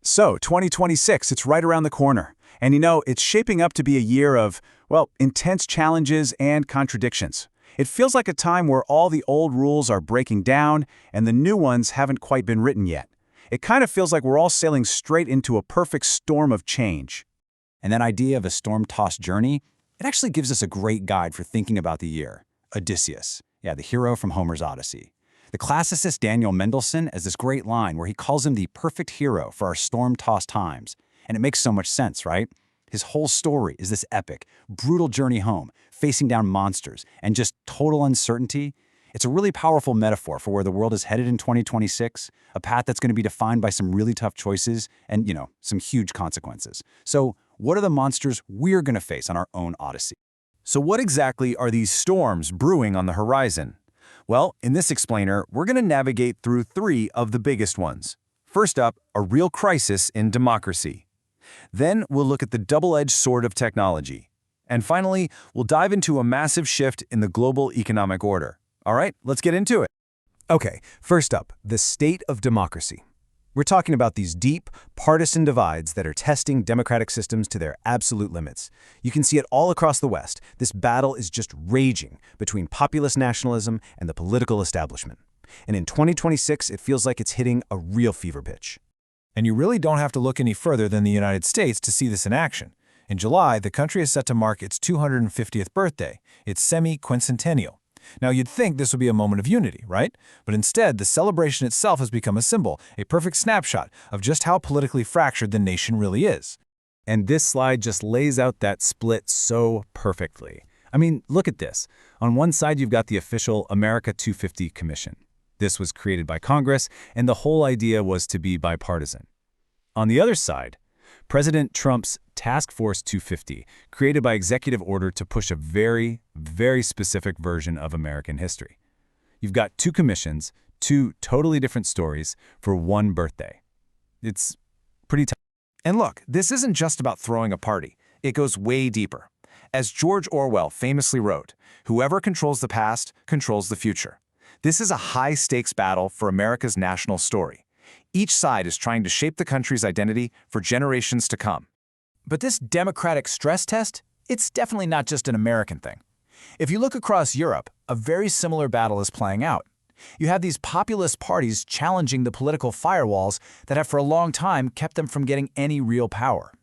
So, 2026, it's right around the corner. And it's shaping up to be a year of, well, intense challenges and contradictions. It feels like a time where all the old rules are breaking down and the new ones haven't quite been written yet. It kind of feels like we're all sailing straight into a perfect storm of change. And that idea of a storm-tossed journey, it actually gives us a great guide for thinking about the year. Odysseus, the hero from Homer's Odyssey. The classicist Daniel Mendelssohn has this great line where he calls him the perfect hero for our storm-tossed times. And it makes so much sense, right? His whole story is this epic, brutal journey home, facing down monsters, and just total uncertainty. It's a really powerful metaphor for where the world is headed in 2026, a path that's going to be defined by some really tough choices and, some huge consequences. So, what are the monsters we're going to face on our own Odyssey? So what exactly are these storms brewing on the horizon? Well, in this explainer, we're going to navigate through three of the biggest ones. First up, a real crisis in democracy. Then we'll look at the double-edged sword of technology. And finally, we'll dive into a massive shift in the global economic order. All right, let's get into it. Okay, first up, the state of democracy. We're talking about these deep, partisan divides that are testing democratic systems to their absolute limits. You can see it all across the West. This battle is just raging between populist nationalism and the political establishment. And in 2026, it feels like it's hitting a real fever pitch. And you really don't have to look any further than the United States to see this in action. In July, the country is set to mark its 250th birthday, its semi-quincentennial. Now, you'd think this would be a moment of unity, right? But instead, the celebration itself has become a symbol, a perfect snapshot of just how politically fractured the nation really is. And this slide just lays out that split so perfectly. I mean, look at this. On one side, you've got the official America 250 Commission. This was created by Congress, and the whole idea was to be bipartisan. On the other side, President Trump's Task Force 250, created by executive order to push a very, very specific version of American history. You've got two commissions, two totally different stories for one birthday. It's pretty tough. And look, this isn't just about throwing a party. It goes way deeper. As George Orwell famously wrote, "Whoever controls the past controls the future." This is a high-stakes battle for America's national story. Each side is trying to shape the country's identity for generations to come. But this democratic stress test, it's definitely not just an American thing. If you look across Europe, a very similar battle is playing out. You have these populist parties challenging the political firewalls that have for a long time kept them from getting any real power.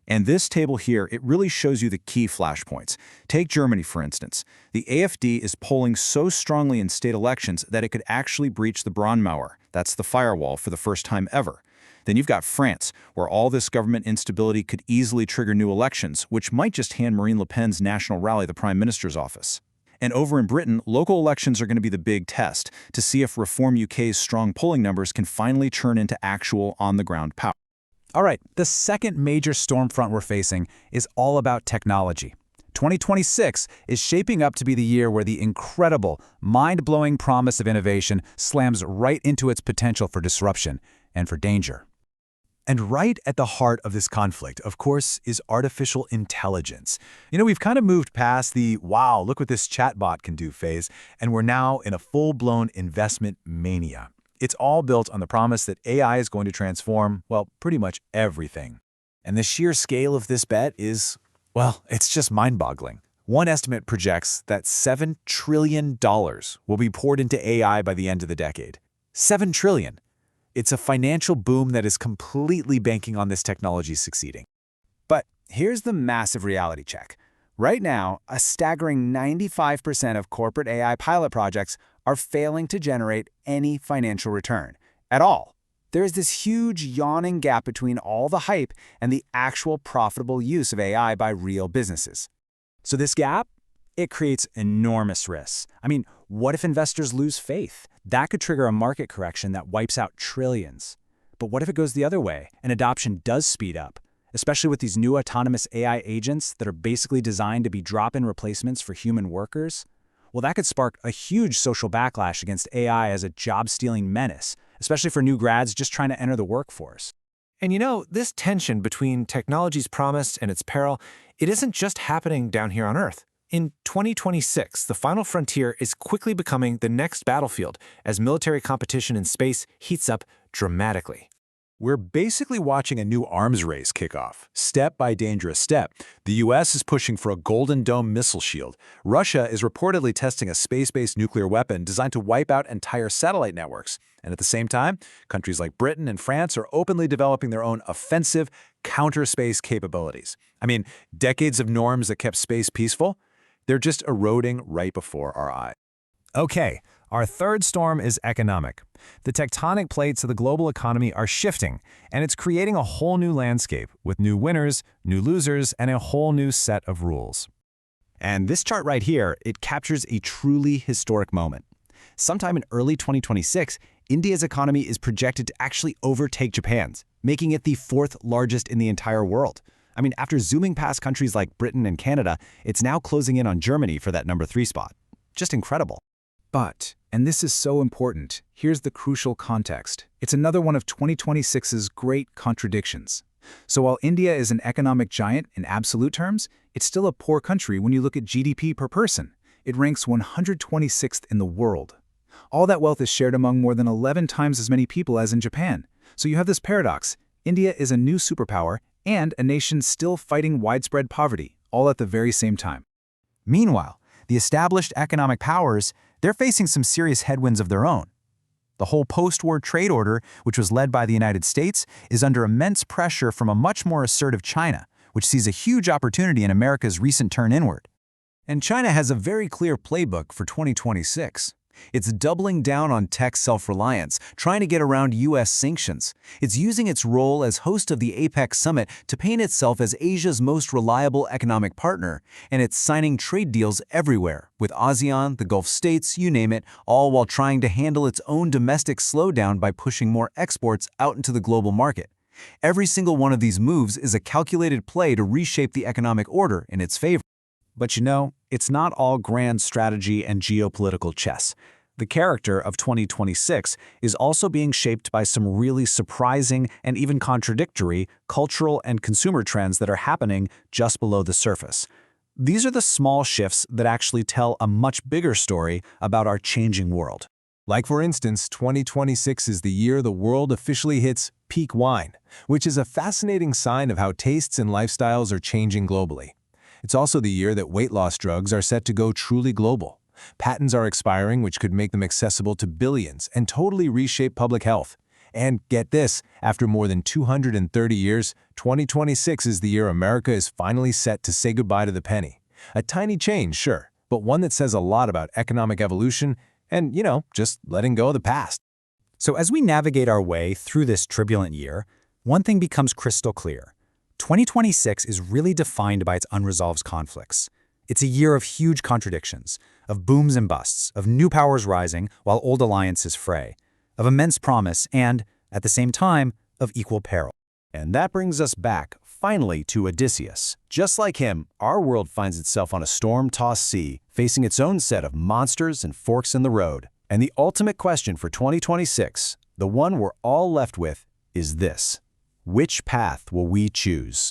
And this table here, it really shows you the key flashpoints. Take Germany, for instance. The AfD is polling so strongly in state elections that it could actually breach the Braunmauer, that's the firewall, for the first time ever. Then you've got France, where all this government instability could easily trigger new elections, which might just hand Marine Le Pen's national rally the Prime Minister's office. And over in Britain, local elections are going to be the big test to see if Reform UK's strong polling numbers can finally turn into actual on-the-ground power. All right, the second major storm front we're facing is all about technology. 2026 is shaping up to be the year where the incredible, mind-blowing promise of innovation slams right into its potential for disruption and for danger. And right at the heart of this conflict, of course, is artificial intelligence. We've kind of moved past the, wow, look what this chatbot can do phase, and we're now in a full-blown investment mania. It's all built on the promise that AI is going to transform, well, pretty much everything. And the sheer scale of this bet is, well, it's just mind-boggling. One estimate projects that $7 trillion will be poured into AI by the end of the decade. $7 trillion. It's a financial boom that is completely banking on this technology succeeding. But here's the massive reality check. Right now, a staggering 95% of corporate AI pilot projects are failing to generate any financial return at all. There is this huge yawning gap between all the hype and the actual profitable use of AI by real businesses. So this gap, it creates enormous risks. I mean, what if investors lose faith? That could trigger a market correction that wipes out trillions. But what if it goes the other way and adoption does speed up, especially with these new autonomous AI agents that are basically designed to be drop-in replacements for human workers? Well, that could spark a huge social backlash against AI as a job-stealing menace, especially for new grads just trying to enter the workforce. And this tension between technology's promise and its peril, it isn't just happening down here on Earth. In 2026, the final frontier is quickly becoming the next battlefield as military competition in space heats up dramatically. We're basically watching a new arms race kick off, step by dangerous step. The US is pushing for a Golden Dome missile shield. Russia is reportedly testing a space-based nuclear weapon designed to wipe out entire satellite networks. And at the same time, countries like Britain and France are openly developing their own offensive counter-space capabilities. I mean, decades of norms that kept space peaceful, they're just eroding right before our eyes. Okay, our third storm is economic. The tectonic plates of the global economy are shifting, and it's creating a whole new landscape with new winners, new losers, and a whole new set of rules. And this chart right here, it captures a truly historic moment. Sometime in early 2026, India's economy is projected to actually overtake Japan's, making it the fourth largest in the entire world. I mean, after zooming past countries like Britain and Canada, it's now closing in on Germany for that number 3 spot. Just incredible. But, and this is so important, here's the crucial context. It's another one of 2026's great contradictions. So while India is an economic giant in absolute terms, it's still a poor country when you look at GDP per person. It ranks 126th in the world. All that wealth is shared among more than 11 times as many people as in Japan. So you have this paradox. India is a new superpower and a nation still fighting widespread poverty, all at the very same time. Meanwhile, the established economic powers, they're facing some serious headwinds of their own. The whole post-war trade order, which was led by the United States, is under immense pressure from a much more assertive China, which sees a huge opportunity in America's recent turn inward. And China has a very clear playbook for 2026. It's doubling down on tech self-reliance, trying to get around U.S. sanctions. It's using its role as host of the APEC summit to paint itself as Asia's most reliable economic partner, and it's signing trade deals everywhere, with ASEAN, the Gulf states, you name it, all while trying to handle its own domestic slowdown by pushing more exports out into the global market. Every single one of these moves is a calculated play to reshape the economic order in its favor. But you know, it's not all grand strategy and geopolitical chess. The character of 2026 is also being shaped by some really surprising and even contradictory cultural and consumer trends that are happening just below the surface. These are the small shifts that actually tell a much bigger story about our changing world. Like for instance, 2026 is the year the world officially hits peak wine, which is a fascinating sign of how tastes and lifestyles are changing globally. It's also the year that weight loss drugs are set to go truly global. Patents are expiring, which could make them accessible to billions and totally reshape public health. And get this, after more than 230 years, 2026 is the year America is finally set to say goodbye to the penny. A tiny change, sure, but one that says a lot about economic evolution and, you know, just letting go of the past. So as we navigate our way through this turbulent year, one thing becomes crystal clear. 2026 is really defined by its unresolved conflicts. It's a year of huge contradictions, of booms and busts, of new powers rising while old alliances fray, of immense promise and, at the same time, of equal peril. And that brings us back, finally, to Odysseus. Just like him, our world finds itself on a storm-tossed sea, facing its own set of monsters and forks in the road. And the ultimate question for 2026, the one we're all left with, is this: which path will we choose?